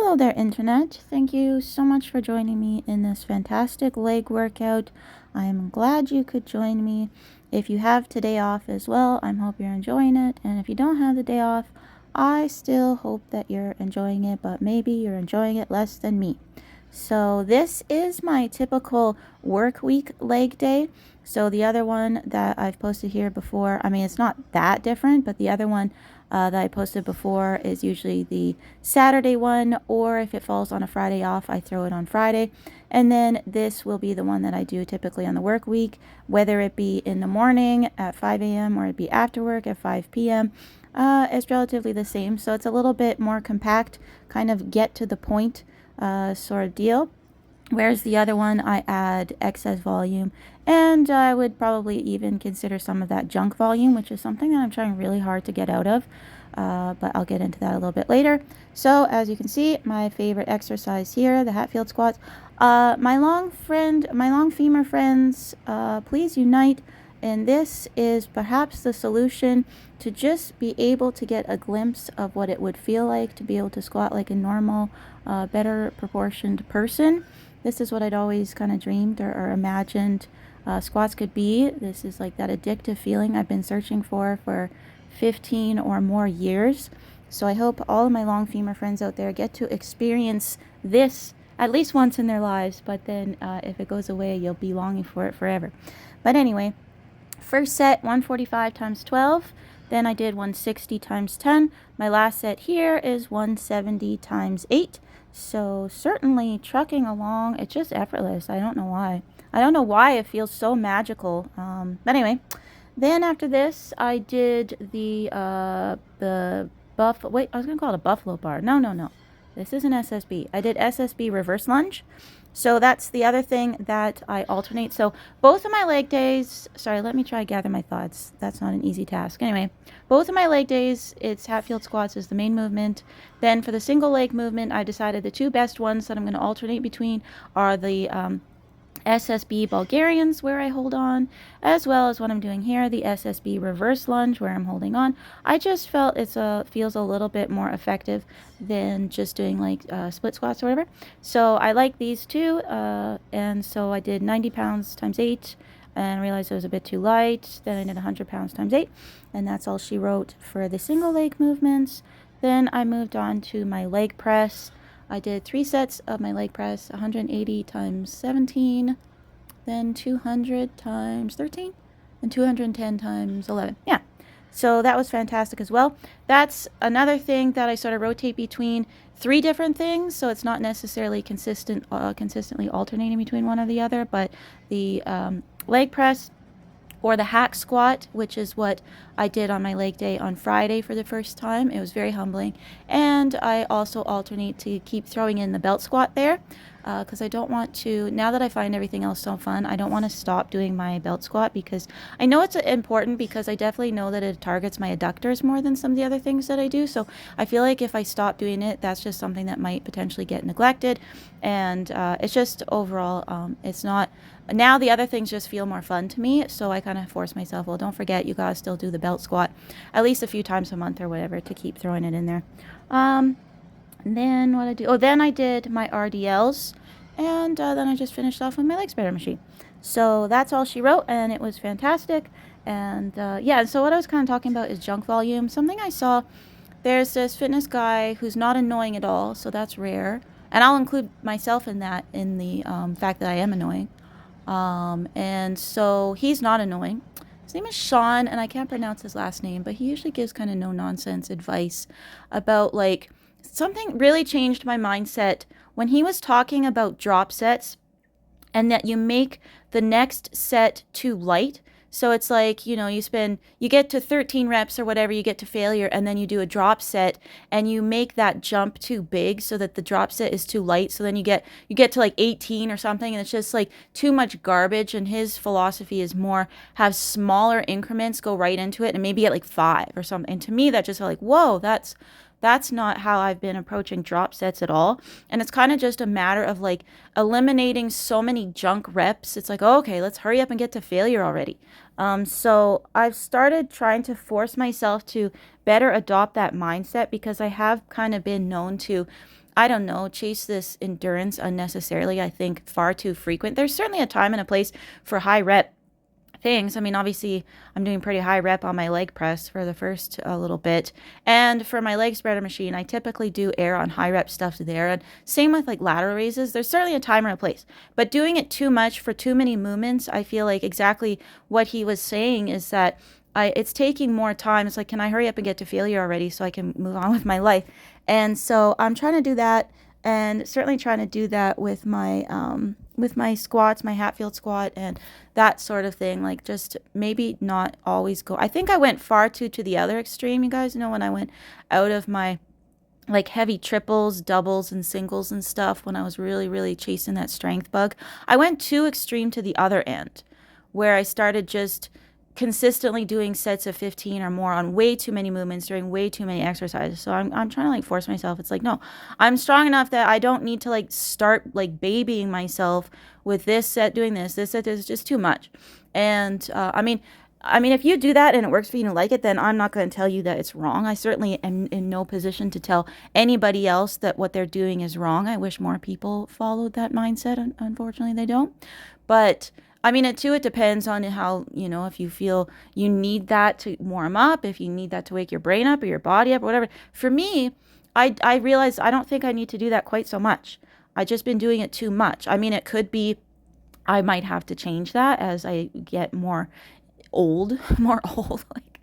Hello there, Internet. Thank you so much for joining me in this fantastic leg workout. I am glad you could join me. If you have today off as well, I hope you're enjoying it. And if you don't have the day off, I still hope that you're enjoying it, but maybe you're enjoying it less than me. So this is my typical work week leg day. So the other one that I've posted here before, I mean, it's not that different, but the other one that I posted before is usually the Saturday one, or if it falls on a Friday off, I throw it on Friday. And then this will be the one that I do typically on the work week, whether it be in the morning at 5 a.m. or it be after work at 5 p.m. It's relatively the same. So it's a little bit more compact, kind of get to the point sort of deal. Whereas the other one, I add excess volume, and I would probably even consider some of that junk volume, which is something that I'm trying really hard to get out of. But I'll get into that a little bit later. So as you can see, my favorite exercise here, the Hatfield squats. My long femur friends, please unite. And this is perhaps the solution to just be able to get a glimpse of what it would feel like to be able to squat like a normal, better proportioned person. This is what I'd always kind of dreamed or imagined squats could be. This is like that addictive feeling I've been searching for 15 or more years. So I hope all of my long femur friends out there get to experience this at least once in their lives, but then if it goes away, you'll be longing for it forever. But anyway, first set 145 times 12. Then I did 160 times 10. My last set here is 170 times 8. So certainly trucking along, it's just effortless. I don't know why. I don't know why it feels so magical. But anyway, then after this, I did the wait, I was going to call it a buffalo bar. No. This isn't SSB. I did SSB reverse lunge. So that's the other thing that I alternate. So both of my leg days, sorry, let me try to gather my thoughts. That's not an easy task. Anyway, both of my leg days, it's Hatfield squats is the main movement. Then for the single leg movement, I decided the two best ones that I'm going to alternate between are the SSB Bulgarians, where I hold on, as well as what I'm doing here, the SSB reverse lunge, where I'm holding on. I just felt it feels a little bit more effective than just doing like split squats or whatever. So I like these two, and so I did 90 pounds times 8 and realized it was a bit too light. Then I did 100 pounds times 8, and that's all she wrote for the single leg movements. Then I moved on to my leg press. I did 3 sets of my leg press, 180 times 17, then 200 times 13, and 210 times 11. Yeah, so that was fantastic as well. That's another thing that I sort of rotate between 3 different things, so it's not necessarily consistently alternating between one or the other, but the leg press or the hack squat, which is what I did on my leg day on Friday for the first time. It was very humbling. And I also alternate to keep throwing in the belt squat there because I don't want to, now that I find everything else so fun, I don't want to stop doing my belt squat because I know it's important because I definitely know that it targets my adductors more than some of the other things that I do. So I feel like if I stop doing it, that's just something that might potentially get neglected. And it's just overall, it's not, now the other things just feel more fun to me, so I kind of force myself, well, don't forget, you gotta still do the belt squat at least a few times a month or whatever to keep throwing it in there. And then what I do, then I did my RDLs, and then I just finished off with my leg spreader machine. So that's all she wrote, and it was fantastic. And yeah, so what I was kind of talking about is junk volume. Something I saw, there's this fitness guy who's not annoying at all, so that's rare. And I'll include myself in that, in the fact that I am annoying. And so he's not annoying. His name is Sean, and I can't pronounce his last name, but he usually gives kind of no-nonsense advice about, like, something really changed my mindset when he was talking about drop sets and that you make the next set too light. So it's like, you get to 13 reps or whatever, you get to failure, and then you do a drop set and you make that jump too big so that the drop set is too light. So then you get to like 18 or something, and it's just like too much garbage. And his philosophy is more have smaller increments, go right into it, and maybe at like 5 or something. And to me, that just felt like, whoa, that's not how I've been approaching drop sets at all. And it's kind of just a matter of like eliminating so many junk reps. It's like, oh, okay, let's hurry up and get to failure already. So I've started trying to force myself to better adopt that mindset because I have kind of been known to I don't know, chase this endurance unnecessarily. I think far too frequent. There's certainly a time and a place for high rep things. I mean, obviously, I'm doing pretty high rep on my leg press for the first little bit. And for my leg spreader machine, I typically do air on high rep stuff there. And same with like lateral raises. There's certainly a time or a place. But doing it too much for too many movements, I feel like exactly what he was saying is that it's taking more time. It's like, can I hurry up and get to failure already so I can move on with my life? And so I'm trying to do that, and certainly trying to do that with my squats, my Hatfield squat, and that sort of thing. Like, just maybe not always go. I think I went far too to the other extreme. You guys know when I went out of my like heavy triples, doubles, and singles and stuff when I was really, really chasing that strength bug. I went too extreme to the other end, where I started just consistently doing sets of 15 or more on way too many movements during way too many exercises. So I'm trying to like force myself. It's like, no, I'm strong enough that I don't need to like start like babying myself with this set doing this set is just too much. And I mean, if you do that and it works for you and like it, then I'm not going to tell you that it's wrong. I certainly am in no position to tell anybody else that what they're doing is wrong. I wish more people followed that mindset. Unfortunately, they don't. But I mean, it depends on how, if you feel you need that to warm up, if you need that to wake your brain up or your body up or whatever. For me, I realized I don't think I need to do that quite so much. I've just been doing it too much. I mean, it could be I might have to change that as I get more old, like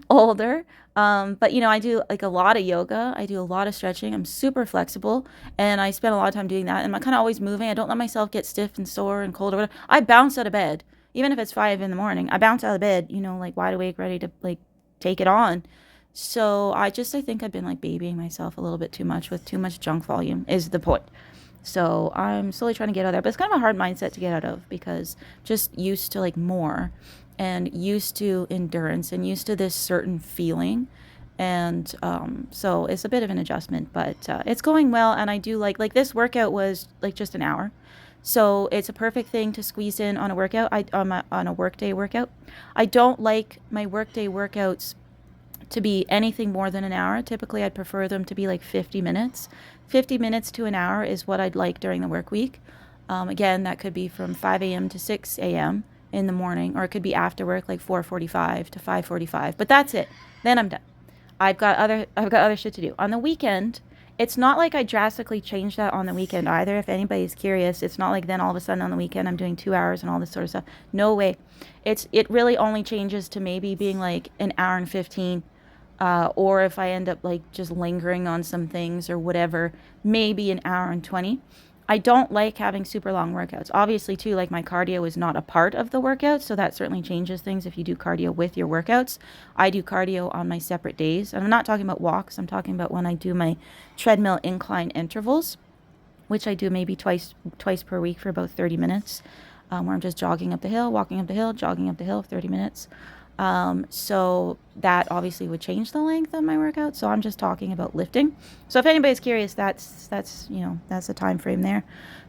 older. But I do like a lot of yoga. I do a lot of stretching. I'm super flexible, and I spend a lot of time doing that. And I'm kind of always moving. I don't let myself get stiff and sore and cold or whatever. I bounce out of bed, even if it's 5 a.m. I bounce out of bed, like wide awake, ready to like take it on. So I think I've been like babying myself a little bit too much with too much junk volume is the point. So I'm slowly trying to get out of there, but it's kind of a hard mindset to get out of because just used to like more and used to endurance and used to this certain feeling. And so it's a bit of an adjustment, but it's going well. And I do like this workout was like just an hour. So it's a perfect thing to squeeze in on a workout, on a workday workout. I don't like my workday workouts to be anything more than an hour. Typically, I'd prefer them to be like 50 minutes. 50 minutes to an hour is what I'd like during the work week. Again, that could be from 5 a.m. to 6 a.m. in the morning, or it could be after work, like 4:45 to 5:45. But that's it. Then I'm done. I've got other shit to do. On the weekend, it's not like I drastically change that on the weekend either. If anybody's curious, it's not like then all of a sudden on the weekend I'm doing 2 hours and all this sort of stuff. No way. It really only changes to maybe being like an hour and 15. Or if I end up like just lingering on some things or whatever, maybe an hour and 20. I don't like having super long workouts. Obviously, too, like my cardio is not a part of the workout, so that certainly changes things if you do cardio with your workouts. I do cardio on my separate days. And I'm not talking about walks. I'm talking about when I do my treadmill incline intervals, which I do maybe twice per week for about 30 minutes, where I'm just jogging up the hill, walking up the hill, jogging up the hill, 30 minutes. So that obviously would change the length of my workout. So I'm just talking about lifting. So if anybody's curious, that's the time frame there.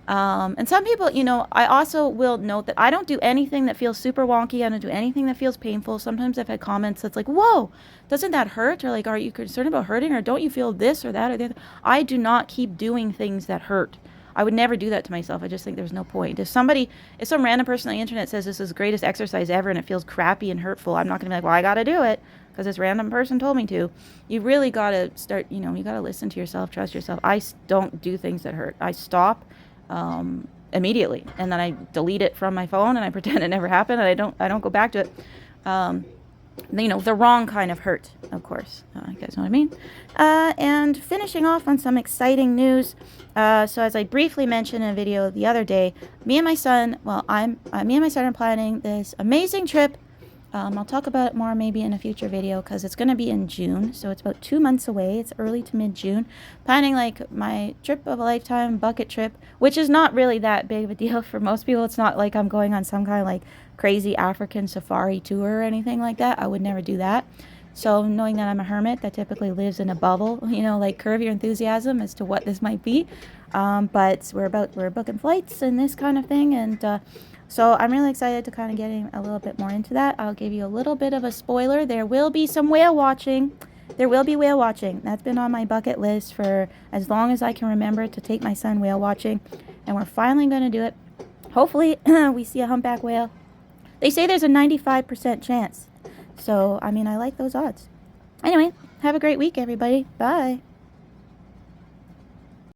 And some people, I also will note that I don't do anything that feels super wonky. I don't do anything that feels painful. Sometimes I've had comments that's like, whoa, doesn't that hurt? Or like, are you concerned about hurting? Or don't you feel this or that or the other? I do not keep doing things that hurt. I would never do that to myself. I just think there's no point. If some random person on the internet says this is the greatest exercise ever and it feels crappy and hurtful, I'm not going to be like, well, I got to do it because this random person told me to. You really got to start, you got to listen to yourself, trust yourself. I don't do things that hurt. I stop immediately, and then I delete it from my phone and I pretend it never happened, and I don't go back to it. The wrong kind of hurt, of course. You guys know what I mean? And finishing off on some exciting news. So as I briefly mentioned in a video the other day, me and my son are planning this amazing trip. I'll talk about it more maybe in a future video because it's going to be in June. So it's about 2 months away. It's early to mid-June. Planning like my trip of a lifetime bucket trip, which is not really that big of a deal for most people. It's not like I'm going on some kind of like crazy African safari tour or anything like that. I would never do that. So knowing that I'm a hermit that typically lives in a bubble, like curb your enthusiasm as to what this might be. But we're booking flights and this kind of thing. And so I'm really excited to kind of get a little bit more into that. I'll give you a little bit of a spoiler. There will be some whale watching. There will be whale watching. That's been on my bucket list for as long as I can remember, to take my son whale watching. And we're finally going to do it. Hopefully we see a humpback whale. They say there's a 95% chance. So, I mean, I like those odds. Anyway, have a great week, everybody. Bye.